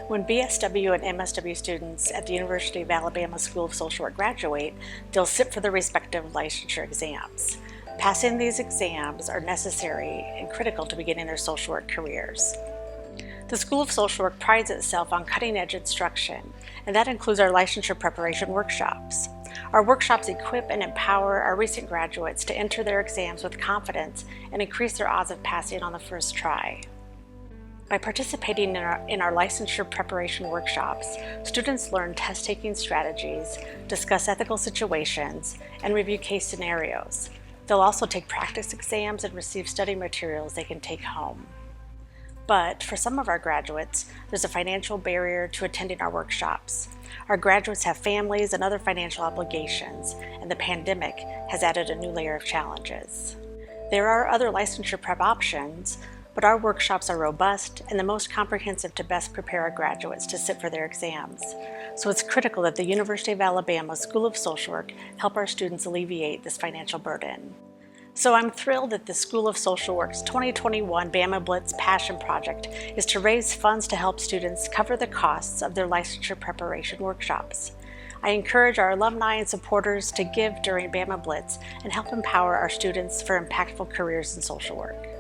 When BSW and MSW students at the University of Alabama School of Social Work graduate, they'll sit for their respective licensure exams. Passing these exams are necessary and critical to beginning their social work careers. The School of Social Work prides itself on cutting-edge instruction, and that includes our licensure preparation workshops. Our workshops equip and empower our recent graduates to enter their exams with confidence and increase their odds of passing on the first try. By participating in our licensure preparation workshops, students learn test-taking strategies, discuss ethical situations, and review case scenarios. They'll also take practice exams and receive study materials they can take home. But for some of our graduates, there's a financial barrier to attending our workshops. Our graduates have families and other financial obligations, and the pandemic has added a new layer of challenges. There are other licensure prep options, but our workshops are robust and the most comprehensive to best prepare our graduates to sit for their exams. So it's critical that the University of Alabama School of Social Work help our students alleviate this financial burden. So I'm thrilled that the School of Social Work's 2021 Bama Blitz Passion Project is to raise funds to help students cover the costs of their licensure preparation workshops. I encourage our alumni and supporters to give during Bama Blitz and help empower our students for impactful careers in social work.